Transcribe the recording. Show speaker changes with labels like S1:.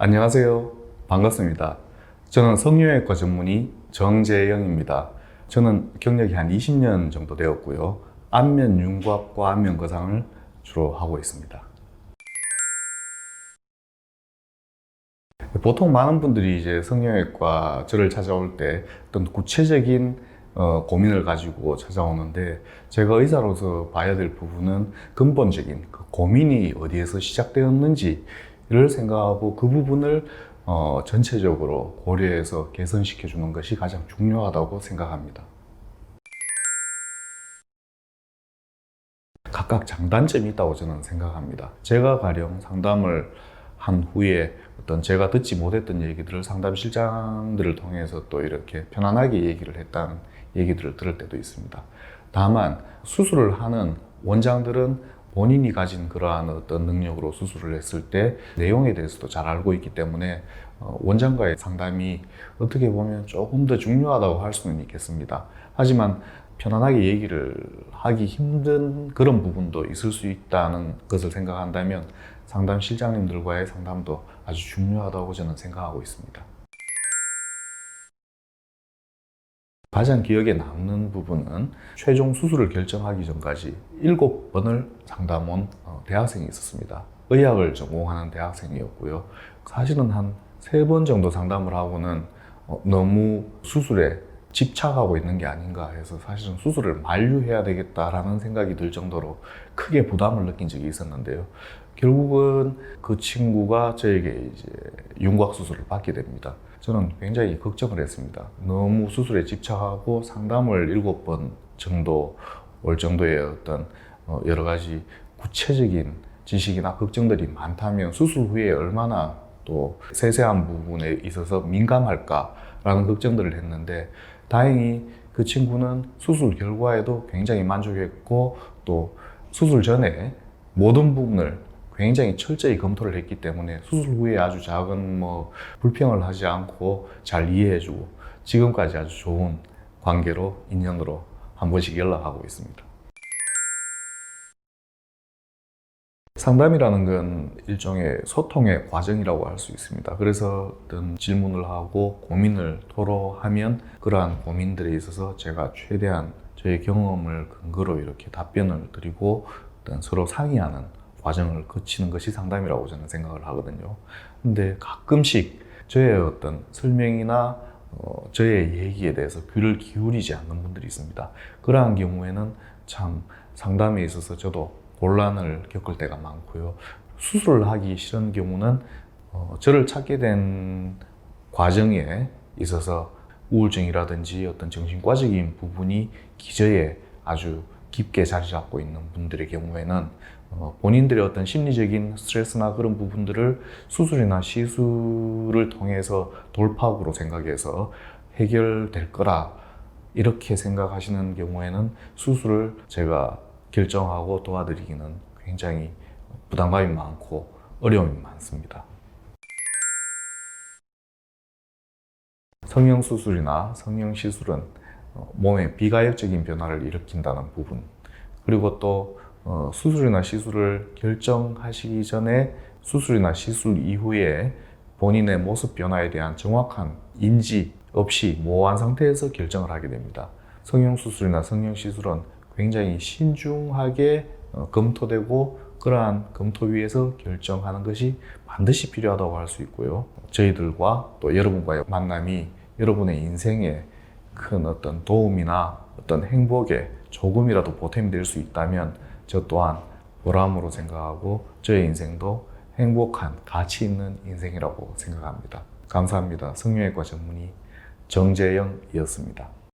S1: 안녕하세요. 반갑습니다. 저는 성형외과 전문의 정재영입니다. 저는 경력이 한 20년 정도 되었고요. 안면 윤곽과 안면 거상을 주로 하고 있습니다. 보통 많은 분들이 이제 성형외과 저를 찾아올 때 어떤 구체적인 고민을 가지고 찾아오는데, 제가 의사로서 봐야 될 부분은 근본적인 그 고민이 어디에서 시작되었는지를 생각하고 그 부분을 전체적으로 고려해서 개선시켜 주는 것이 가장 중요하다고 생각합니다. 각각 장단점이 있다고 저는 생각합니다. 제가 가령 상담을 한 후에 어떤 제가 듣지 못했던 얘기들을 상담실장들을 통해서 또 이렇게 편안하게 얘기를 했다는 얘기들을 들을 때도 있습니다. 다만 수술을 하는 원장들은 본인이 가진 그러한 어떤 능력으로 수술을 했을 때 내용에 대해서도 잘 알고 있기 때문에 원장과의 상담이 어떻게 보면 조금 더 중요하다고 할 수는 있겠습니다. 하지만 편안하게 얘기를 하기 힘든 그런 부분도 있을 수 있다는 것을 생각한다면 상담 실장님들과의 상담도 아주 중요하다고 저는 생각하고 있습니다. 가장 기억에 남는 부분은 최종 수술을 결정하기 전까지 7번을 상담 온 대학생이 있었습니다. 의학을 전공하는 대학생이었고요. 사실은 한 3번 정도 상담을 하고는 너무 수술에 집착하고 있는 게 아닌가 해서 사실은 수술을 만류해야 되겠다라는 생각이 들 정도로 크게 부담을 느낀 적이 있었는데요. 결국은 그 친구가 저에게 이제 윤곽 수술을 받게 됩니다. 저는 굉장히 걱정을 했습니다. 너무 수술에 집착하고 상담을 7번 정도 올 정도의 어떤 여러 가지 구체적인 지식이나 걱정들이 많다면 수술 후에 얼마나 또 세세한 부분에 있어서 민감할까라는 걱정들을 했는데, 다행히 그 친구는 수술 결과에도 굉장히 만족했고 또 수술 전에 모든 부분을 굉장히 철저히 검토를 했기 때문에 수술 후에 아주 작은 불평을 하지 않고 잘 이해해주고 지금까지 아주 좋은 관계로, 인연으로 한 번씩 연락하고 있습니다. 상담이라는 건 일종의 소통의 과정이라고 할 수 있습니다. 그래서 어떤 질문을 하고 고민을 토로하면 그러한 고민들에 있어서 제가 최대한 저의 경험을 근거로 이렇게 답변을 드리고 어떤 서로 상의하는 과정을 거치는 것이 상담이라고 저는 생각을 하거든요. 근데 가끔씩 저의 어떤 설명이나 저의 얘기에 대해서 귀를 기울이지 않는 분들이 있습니다. 그러한 경우에는 참 상담에 있어서 저도 곤란을 겪을 때가 많고요. 수술을 하기 싫은 경우는 저를 찾게 된 과정에 있어서 우울증이라든지 어떤 정신과적인 부분이 기저에 아주 깊게 자리 잡고 있는 분들의 경우에는 본인들의 어떤 심리적인 스트레스나 그런 부분들을 수술이나 시술을 통해서 돌파구로 생각해서 해결될 거라 이렇게 생각하시는 경우에는 수술을 제가 결정하고 도와드리기는 굉장히 부담감이 많고 어려움이 많습니다. 성형수술이나 성형시술은 몸에 비가역적인 변화를 일으킨다는 부분, 그리고 또 수술이나 시술을 결정하시기 전에 수술이나 시술 이후에 본인의 모습 변화에 대한 정확한 인지 없이 모호한 상태에서 결정을 하게 됩니다. 성형수술이나 성형시술은 굉장히 신중하게 검토되고 그러한 검토 위에서 결정하는 것이 반드시 필요하다고 할 수 있고요. 저희들과 또 여러분과의 만남이 여러분의 인생에 큰 어떤 도움이나 어떤 행복에 조금이라도 보탬이 될 수 있다면 저 또한 보람으로 생각하고 저의 인생도 행복한 가치 있는 인생이라고 생각합니다. 감사합니다. 성형외과 전문의 정재영이었습니다.